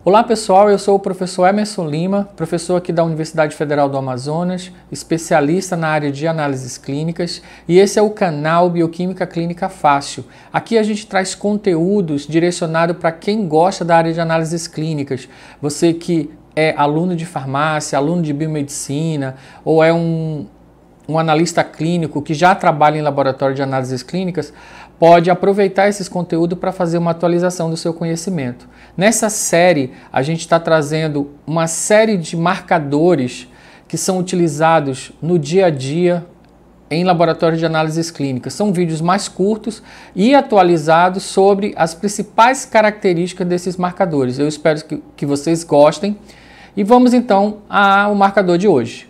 Olá pessoal, eu sou o professor Emerson Lima, professor aqui da Universidade Federal do Amazonas, especialista na área de análises clínicas, e esse é o canal Bioquímica Clínica Fácil. Aqui a gente traz conteúdos direcionados para quem gosta da área de análises clínicas. Você que é aluno de farmácia, aluno de biomedicina, ou é um analista clínico que já trabalha em laboratório de análises clínicas, pode aproveitar esses conteúdos para fazer uma atualização do seu conhecimento. Nessa série, a gente está trazendo uma série de marcadores que são utilizados no dia a dia em laboratório de análises clínicas. São vídeos mais curtos e atualizados sobre as principais características desses marcadores. Eu espero que vocês gostem e vamos então ao marcador de hoje.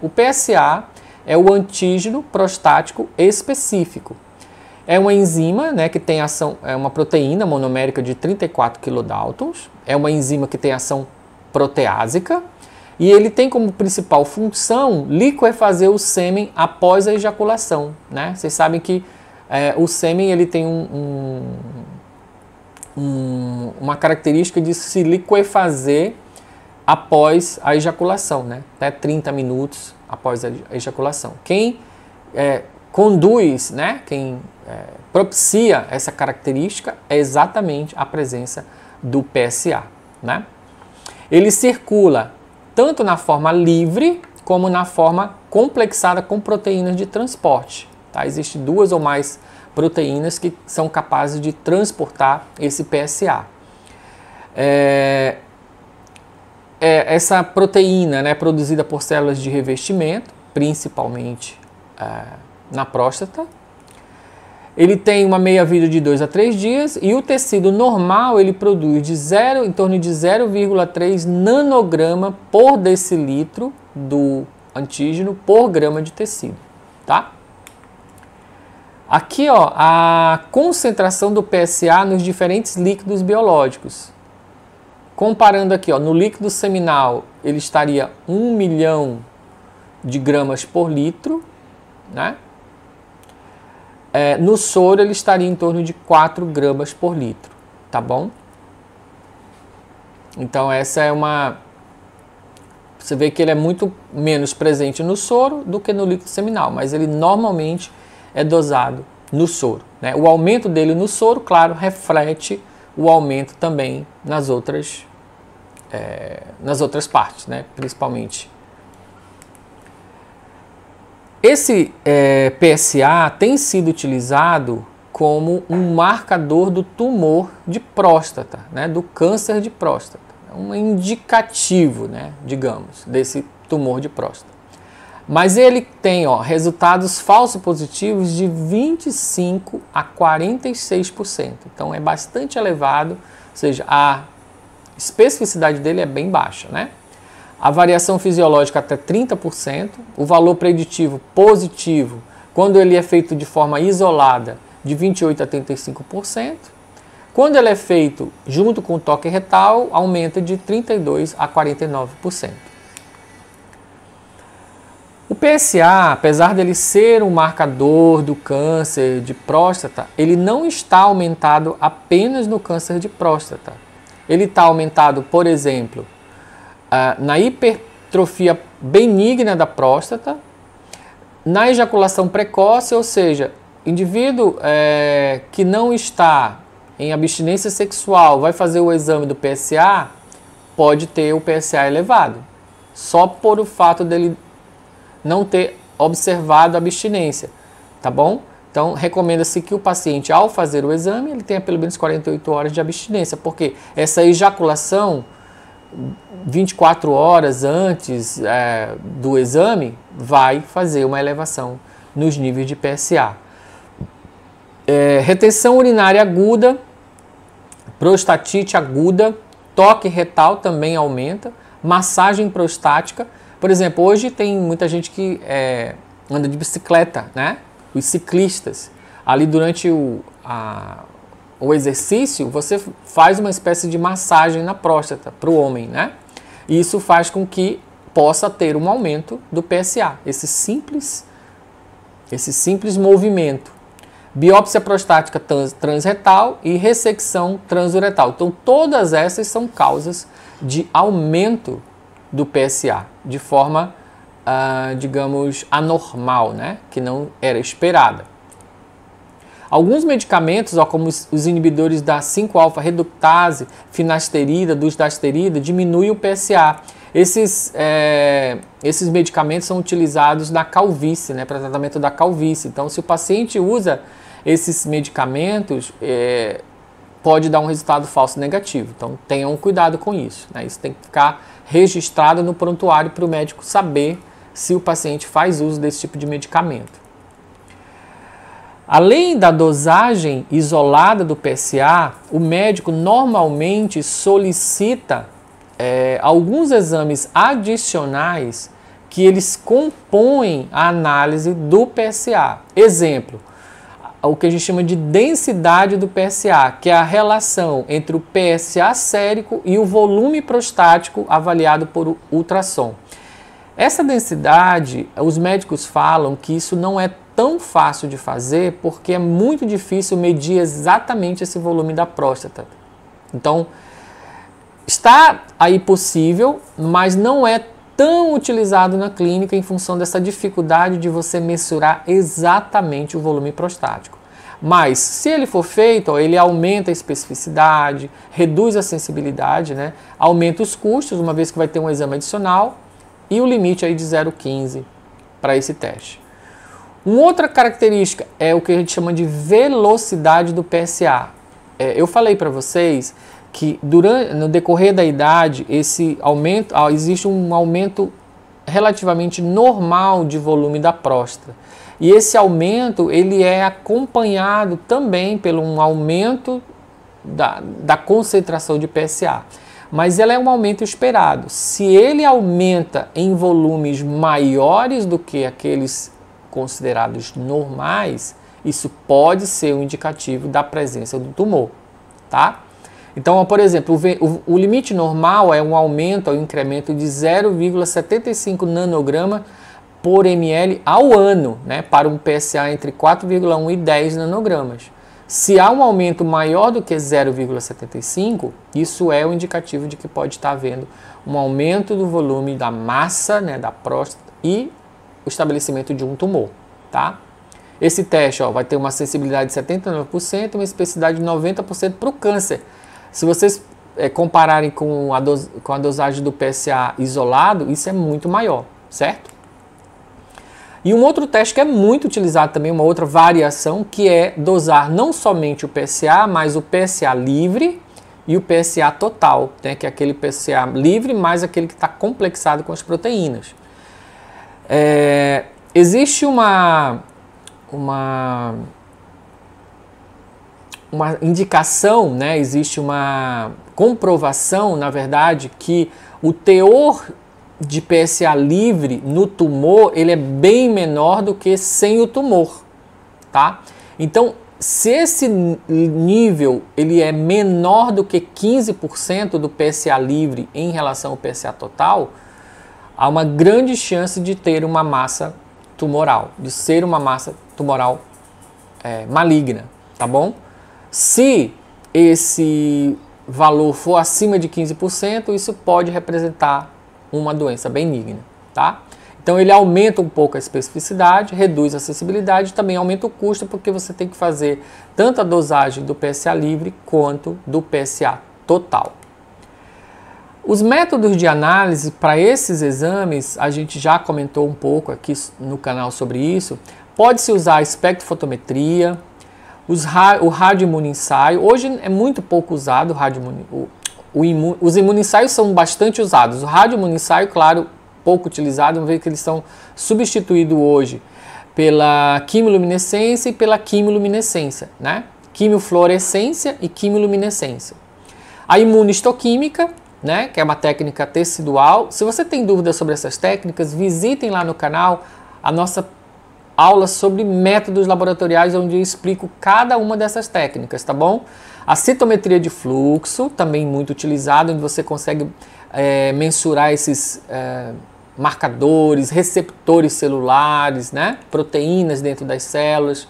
O PSA é o antígeno prostático específico. É uma enzima, que tem ação, é uma proteína monomérica de 34 kilodaltons, é uma enzima que tem ação proteásica e ele tem como principal função liquefazer o sêmen após a ejaculação. Vocês sabem que o sêmen ele tem uma característica de se liquefazer após a ejaculação, até 30 minutos após a ejaculação. Quem conduz, quem propicia essa característica é exatamente a presença do PSA. Ele circula tanto na forma livre como na forma complexada com proteínas de transporte. Existem duas ou mais proteínas que são capazes de transportar esse PSA. Essa proteína é produzida por células de revestimento, principalmente na próstata. Ele tem uma meia-vida de 2 a 3 dias e o tecido normal ele produz em torno de 0,3 nanograma por decilitro do antígeno por grama de tecido. Aqui a concentração do PSA nos diferentes líquidos biológicos. Comparando aqui, no líquido seminal, ele estaria 1 milhão de gramas por litro, no soro ele estaria em torno de 4 gramas por litro, tá bom? Então essa é você vê que ele é muito menos presente no soro do que no líquido seminal, mas ele normalmente é dosado no soro. O aumento dele no soro, claro, reflete o aumento também nas outras partes, principalmente. Esse PSA tem sido utilizado como um marcador do tumor de próstata, do câncer de próstata. É um indicativo, digamos, desse tumor de próstata. Mas ele tem resultados falso positivos de 25% a 46%. Então é bastante elevado, ou seja, a especificidade dele é bem baixa, A variação fisiológica até 30%, o valor preditivo positivo, quando ele é feito de forma isolada, de 28% a 35%. Quando ele é feito junto com o toque retal, aumenta de 32% a 49%. O PSA, apesar dele ser um marcador do câncer de próstata, ele não está aumentado apenas no câncer de próstata. Ele está aumentado, por exemplo, na hipertrofia benigna da próstata, na ejaculação precoce, ou seja, indivíduo que não está em abstinência sexual vai fazer o exame do PSA, pode ter o PSA elevado, só por o fato dele não ter observado a abstinência, tá bom? Então, recomenda-se que o paciente, ao fazer o exame, ele tenha pelo menos 48 horas de abstinência, porque essa ejaculação 24 horas antes do exame vai fazer uma elevação nos níveis de PSA. Retenção urinária aguda, prostatite aguda, toque retal também aumenta, massagem prostática. Por exemplo, hoje tem muita gente que anda de bicicleta, Os ciclistas. Ali durante o exercício, você faz uma espécie de massagem na próstata para o homem, E isso faz com que possa ter um aumento do PSA, esse simples movimento. biópsia prostática transretal e ressecção transuretal. Então, todas essas são causas de aumento do PSA, de forma, digamos, anormal, né? Que não era esperada. Alguns medicamentos, como os inibidores da 5-alfa-reductase, finasterida, dustasterida, diminuem o PSA. Esses medicamentos são utilizados na calvície, né, para tratamento da calvície. Então, se o paciente usa esses medicamentos, pode dar um resultado falso negativo. Então, tenham cuidado com isso, né? Isso tem que ficar registrado no prontuário para o médico saber se o paciente faz uso desse tipo de medicamento. Além da dosagem isolada do PSA, o médico normalmente solicita alguns exames adicionais que eles compõem a análise do PSA. Exemplo, o que a gente chama de densidade do PSA, que é a relação entre o PSA sérico e o volume prostático avaliado por ultrassom. Essa densidade, os médicos falam que isso não é tão fácil de fazer porque é muito difícil medir exatamente esse volume da próstata. Então, está aí possível, mas não é tão utilizado na clínica em função dessa dificuldade de você mensurar exatamente o volume prostático. Mas, se ele for feito, ele aumenta a especificidade, reduz a sensibilidade, né? Aumenta os custos, uma vez que vai ter um exame adicional, e o limite aí de 0,15 para esse teste. Uma outra característica é o que a gente chama de velocidade do PSA. Eu falei para vocês que no decorrer da idade existe um aumento relativamente normal de volume da próstata. E esse aumento ele é acompanhado também por um aumento da concentração de PSA. Mas ela é um aumento esperado. Se ele aumenta em volumes maiores do que aqueles considerados normais, isso pode ser um indicativo da presença do tumor, tá? Então, por exemplo, o limite normal é um aumento, um incremento de 0,75 nanograma por ml ao ano, né, para um PSA entre 4,1 e 10 nanogramas. Se há um aumento maior do que 0,75, isso é um indicativo de que pode estar havendo um aumento do volume da massa, né, da próstata e o estabelecimento de um tumor, tá? Esse teste vai ter uma sensibilidade de 79% e uma especificidade de 90% para o câncer. Se vocês compararem com a dosagem do PSA isolado, isso é muito maior, certo? E um outro teste que é muito utilizado também, uma outra variação, que é dosar não somente o PSA, mas o PSA livre e o PSA total, né, que é aquele PSA livre mais aquele que está complexado com as proteínas. Existe uma indicação, né, existe uma comprovação, na verdade, que o teor de PSA livre no tumor, ele é bem menor do que sem o tumor, tá? Então, se esse nível ele é menor do que 15% do PSA livre em relação ao PSA total, há uma grande chance de ter uma massa tumoral, de ser uma massa tumoral maligna, tá bom? Se esse valor for acima de 15%, isso pode representar uma doença benigna, tá? Então ele aumenta um pouco a especificidade, reduz a sensibilidade, também aumenta o custo porque você tem que fazer tanto a dosagem do PSA livre quanto do PSA total. Os métodos de análise para esses exames, a gente já comentou um pouco aqui no canal sobre isso. Pode-se usar a espectrofotometria, o radioimunoensaio. Hoje é muito pouco usado os imunoensaios são bastante usados. O radioimunoensaio, claro, pouco utilizado, uma vez que eles são substituídos hoje pela quimiluminescência e pela quimiluminescência, né? Quimiofluorescência e quimiluminescência. A imunohistoquímica, né, que é uma técnica tecidual. Se você tem dúvidas sobre essas técnicas, visitem lá no canal a nossa aula sobre métodos laboratoriais, onde eu explico cada uma dessas técnicas, tá bom? A citometria de fluxo, também muito utilizada, onde você consegue mensurar esses marcadores, receptores celulares, né? Proteínas dentro das células.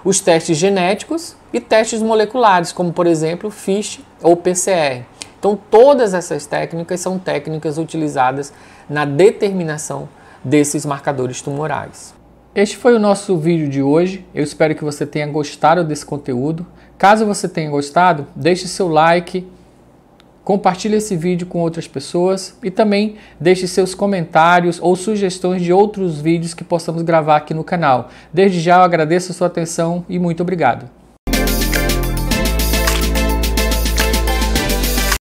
os testes genéticos e testes moleculares, como por exemplo FISH ou PCR. Então todas essas técnicas são técnicas utilizadas na determinação desses marcadores tumorais. Este foi o nosso vídeo de hoje. Eu espero que você tenha gostado desse conteúdo. Caso você tenha gostado, deixe seu like, compartilhe esse vídeo com outras pessoas e também deixe seus comentários ou sugestões de outros vídeos que possamos gravar aqui no canal. Desde já eu agradeço a sua atenção e muito obrigado.